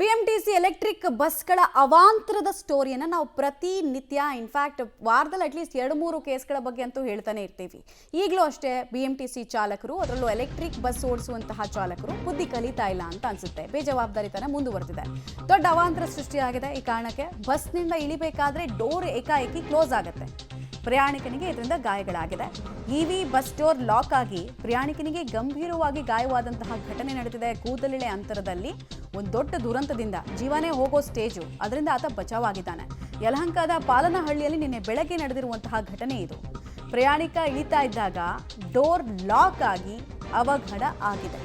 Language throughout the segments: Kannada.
BMTC ಎಲೆಕ್ಟ್ರಿಕ್ ಬಸ್ಗಳ ಅವಾಂತರದ ಸ್ಟೋರಿಯನ್ನು ನಾವು ಪ್ರತಿನಿತ್ಯ ಇನ್ಫ್ಯಾಕ್ಟ್ ವಾರದಲ್ಲಿ ಅಟ್ಲೀಸ್ಟ್ 2-3 ಕೇಸ್ಗಳ ಬಗ್ಗೆ ಅಂತೂ ಹೇಳ್ತಾನೆ ಇರ್ತೀವಿ. ಈಗಲೂ ಅಷ್ಟೇ BMTC ಚಾಲಕರು ಅದರಲ್ಲೂ ಎಲೆಕ್ಟ್ರಿಕ್ ಬಸ್ ಓಡಿಸುವಂತಹ ಚಾಲಕರು ಬುದ್ಧಿ ಕಲಿತಾ ಇಲ್ಲ ಅಂತ ಅನ್ಸುತ್ತೆ. ಬೇಜವಾಬ್ದಾರಿತನ ಮುಂದುವರೆದಿದೆ. ದೊಡ್ಡ ಅವಾಂತರ ಸೃಷ್ಟಿಯಾಗಿದೆ. ಈ ಕಾರಣಕ್ಕೆ ಬಸ್ನಿಂದ ಇಳಿಬೇಕಾದ್ರೆ ಡೋರ್ ಏಕಾಏಕಿ ಕ್ಲೋಸ್ ಆಗುತ್ತೆ. ಪ್ರಯಾಣಿಕನಿಗೆ ಇದರಿಂದ ಗಾಯಗಳಾಗಿದೆ. ಇವಿ ಬಸ್ ಡೋರ್ ಲಾಕ್ ಆಗಿ ಪ್ರಯಾಣಿಕನಿಗೆ ಗಂಭೀರವಾಗಿ ಗಾಯವಾದಂತಹ ಘಟನೆ ನಡೆದಿದೆ. ಕೂದಲಿಳೆ ಅಂತರದಲ್ಲಿ ಒಂದು ದೊಡ್ಡ ದುರಂತದಿಂದ ಜೀವನೇ ಹೋಗೋ ಸ್ಟೇಜು. ಅದರಿಂದ ಆತ ಬಚಾವಾಗಿದ್ದಾನೆ. ಯಲಹಂಕದ ಪಾಲನಹಳ್ಳಿಯಲ್ಲಿ ನಿನ್ನೆ ಬೆಳಗ್ಗೆ ನಡೆದಿರುವಂತಹ ಘಟನೆ ಇದು. ಪ್ರಯಾಣಿಕ ಇಳಿತಾ ಇದ್ದಾಗ ಡೋರ್ ಲಾಕ್ ಆಗಿ ಅವಘಡ ಆಗಿದೆ.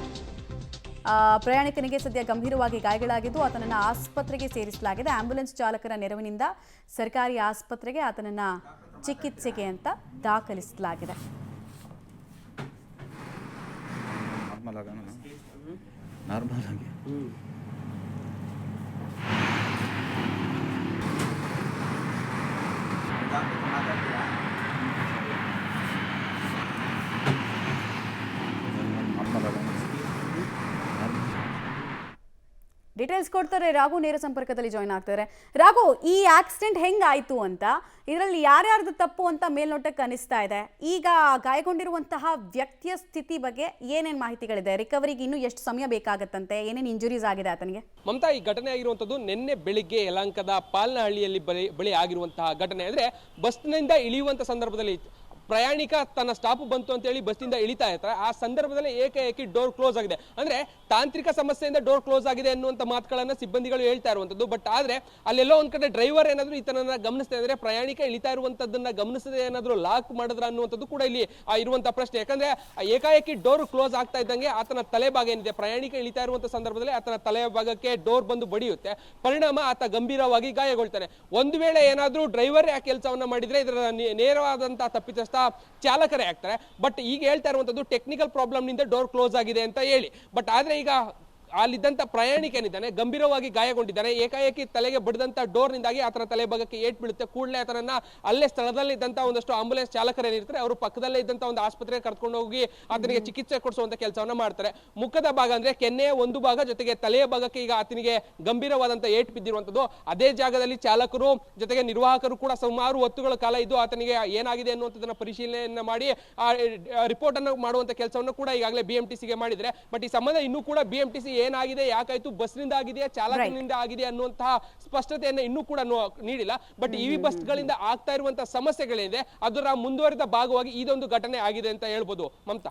ಪ್ರಯಾಣಿಕನಿಗೆ ಸದ್ಯ ಗಂಭೀರವಾಗಿ ಗಾಯಗಳಾಗಿದ್ದು ಆತನನ್ನು ಆಸ್ಪತ್ರೆಗೆ ಸೇರಿಸಲಾಗಿದೆ. ಆಂಬ್ಯುಲೆನ್ಸ್ ಚಾಲಕರ ನೆರವಿನಿಂದ ಸರ್ಕಾರಿ ಆಸ್ಪತ್ರೆಗೆ ಆತನನ್ನು ಚಿಕಿತ್ಸೆಗೆ ಅಂತ ದಾಖಲಿಸಲಾಗಿದೆ. ಡೀಟೇಲ್ಸ್ ಕೊಡ್ತಾರೆ ರಾಘು, ನೇರ ಸಂಪರ್ಕದಲ್ಲಿ ಜಾಯ್ನ್ ಆಗ್ತಾರೆ. ರಾಘು, ಈ ಆಕ್ಸಿಡೆಂಟ್ ಹೆಂಗಾಯ್ತು ಅಂತ, ಇದರಲ್ಲಿ ಯಾರ್ಯಾರ್ದು ತಪ್ಪು ಅಂತ ಮೇಲ್ನೋಟಕ್ಕೆ ಅನಿಸ್ತಾ ಇದೆ. ಈಗ ಗಾಯಗೊಂಡಿರುವಂತಹ ವ್ಯಕ್ತಿಯ ಸ್ಥಿತಿ ಬಗ್ಗೆ ಏನೇನು ಮಾಹಿತಿಗಳಿದೆ? ರಿಕವರಿಗೆ ಇನ್ನೂ ಎಷ್ಟು ಸಮಯ ಬೇಕಾಗತ್ತಂತೆ? ಏನೇನು ಇಂಜುರೀಸ್ ಆಗಿದೆ ಆತನಿಗೆ? ಮಮತಾ, ಈ ಘಟನೆ ಆಗಿರುವಂತದ್ದು ನಿನ್ನೆ ಬೆಳಿಗ್ಗೆ ಯಲಹಂಕದ ಪಾಲನಹಳ್ಳಿಯಲ್ಲಿ ಬಳಿ ಆಗಿರುವಂತಹ ಘಟನೆ. ಅಂದ್ರೆ ಬಸ್ನಿಂದ ಇಳಿಯುವಂತ ಸಂದರ್ಭದಲ್ಲಿ ಪ್ರಯಾಣಿಕ ತನ್ನ ಸ್ಟಾಪ್ ಬಂತು ಅಂತ ಹೇಳಿ ಬಸ್ನಿಂದ ಇಳಿತಾ ಇರ್ತಾರೆ. ಆ ಸಂದರ್ಭದಲ್ಲಿ ಏಕಾಏಕಿ ಡೋರ್ ಕ್ಲೋಸ್ ಆಗಿದೆ. ಅಂದ್ರೆ ತಾಂತ್ರಿಕ ಸಮಸ್ಯೆಯಿಂದ ಡೋರ್ ಕ್ಲೋಸ್ ಆಗಿದೆ ಅನ್ನುವಂಥ ಮಾತುಗಳನ್ನ ಸಿಬ್ಬಂದಿಗಳು ಹೇಳ್ತಾ ಇರುವಂತದ್ದು. ಬಟ್ ಆದ್ರೆ ಅಲ್ಲೆಲ್ಲೋ ಒಂದ್ ಕಡೆ ಡ್ರೈವರ್ ಏನಾದ್ರು ಈತನನ್ನ ಗಮನಿಸ್ತಾ ಇದ್ರೆ, ಪ್ರಯಾಣಿಕ ಇಳಿತಾ ಇರುವಂತದ್ದನ್ನ ಗಮನಿಸದೆ ಏನಾದ್ರು ಲಾಕ್ ಮಾಡಿದ್ರ ಅನ್ನುವಂಥದ್ದು ಕೂಡ ಇಲ್ಲಿ ಇರುವಂತಹ ಪ್ರಶ್ನೆ. ಯಾಕಂದ್ರೆ ಏಕಾಏಕಿ ಡೋರ್ ಕ್ಲೋಸ್ ಆಗ್ತಾ ಇದ್ದಂಗೆ ಆತನ ತಲೆ ಭಾಗ ಏನಿದೆ, ಪ್ರಯಾಣಿಕ ಇಳಿತಾ ಇರುವಂತಹ ಸಂದರ್ಭದಲ್ಲಿ ಆತನ ತಲೆಯ ಭಾಗಕ್ಕೆ ಡೋರ್ ಬಂದು ಬಡಿಯುತ್ತೆ. ಪರಿಣಾಮ ಆತ ಗಂಭೀರವಾಗಿ ಗಾಯಗೊಳ್ತಾನೆ. ಒಂದು ವೇಳೆ ಏನಾದ್ರೂ ಡ್ರೈವರ್ ಆ ಕೆಲಸವನ್ನ ಮಾಡಿದ್ರೆ ಇದರ ನೇರವಾದಂತಹ ತಪ್ಪಿತಸ್ಥ ಚಾಲಕರೇ ಆಗ್ತಾರೆ. ಬಟ್ ಈಗ ಹೇಳ್ತಾ ಇರುವಂತದ್ದು ಟೆಕ್ನಿಕಲ್ ಪ್ರಾಬ್ಲಮ್ ನಿಂದ ಡೋರ್ ಕ್ಲೋಸ್ ಆಗಿದೆ ಅಂತ ಹೇಳಿ. ಬಟ್ ಆದ್ರೆ ಈಗ ಅಲ್ಲಿದ್ದಂತ ಪ್ರಯಾಣಿಕ ಏನಿದ್ದಾನೆ ಗಂಭೀರವಾಗಿ ಗಾಯಗೊಂಡಿದ್ದಾನೆ. ಏಕಾಏಕಿ ತಲೆಗೆ ಬಡಿದಂತ ಡೋರ್ ನಿಂದಾಗಿ ಆತನ ತಲೆ ಭಾಗಕ್ಕೆ ಏಟ್ ಬೀಳುತ್ತೆ. ಕೂಡಲೇ ಆತನನ್ನ ಅಲ್ಲೇ ಸ್ಥಳದಲ್ಲಿ ಇದ್ದಂತ ಒಂದಷ್ಟು ಆಂಬುಲೆನ್ಸ್ ಚಾಲಕರೇನಿರ್ತಾರೆ ಅವರು ಪಕ್ಕದಲ್ಲೇ ಇದ್ದಂತ ಒಂದು ಆಸ್ಪತ್ರೆಗೆ ಕರ್ಕೊಂಡು ಹೋಗಿ ಆತನಿಗೆ ಚಿಕಿತ್ಸೆ ಕೊಡಿಸುವಂತ ಕೆಲಸವನ್ನ ಮಾಡ್ತಾರೆ. ಮುಖದ ಭಾಗ ಅಂದ್ರೆ ಕೆನ್ನೆಯ ಒಂದು ಭಾಗ ಜೊತೆಗೆ ತಲೆಯ ಭಾಗಕ್ಕೆ ಈಗ ಆತನಿಗೆ ಗಂಭೀರವಾದಂತ ಏಟ್ ಬಿದ್ದಿರುವಂತದ್ದು. ಅದೇ ಜಾಗದಲ್ಲಿ ಚಾಲಕರು ಜೊತೆಗೆ ನಿರ್ವಾಹಕರು ಕೂಡ ಸುಮಾರು ಹೊತ್ತುಗಳ ಕಾಲ ಇದ್ದು ಆತನಿಗೆ ಏನಾಗಿದೆ ಅನ್ನುವಂಥದ್ದನ್ನ ಪರಿಶೀಲನೆಯನ್ನ ಮಾಡಿ ಆ ರಿಪೋರ್ಟ್ ಅನ್ನು ಮಾಡುವಂತ ಕೆಲಸವನ್ನು ಕೂಡ ಈಗಾಗಲೇ BMTCಗೆ ಮಾಡಿದ್ರೆ. ಬಟ್ ಈ ಸಂಬಂಧ ಇನ್ನೂ ಕೂಡ BMTC ಏನಾಗಿದೆ, ಯಾಕಾಯ್ತು, ಬಸ್ನಿಂದ ಆಗಿದೆಯಾ ಚಾಲಕನಿಂದ ಆಗಿದೆ ಅನ್ನುವಂತಹ ಸ್ಪಷ್ಟತೆಯನ್ನು ಇನ್ನೂ ಕೂಡ ನೀಡಿಲ್ಲ. ಬಟ್ ಇವಿ ಬಸ್ಗಳಿಂದ ಆಗ್ತಾ ಇರುವಂತಹ ಸಮಸ್ಯೆಗಳಿದೆ, ಅದರ ಮುಂದುವರಿದ ಭಾಗವಾಗಿ ಇದೊಂದು ಘಟನೆ ಆಗಿದೆ ಅಂತ ಹೇಳ್ಬೋದು. ಮಮತಾ.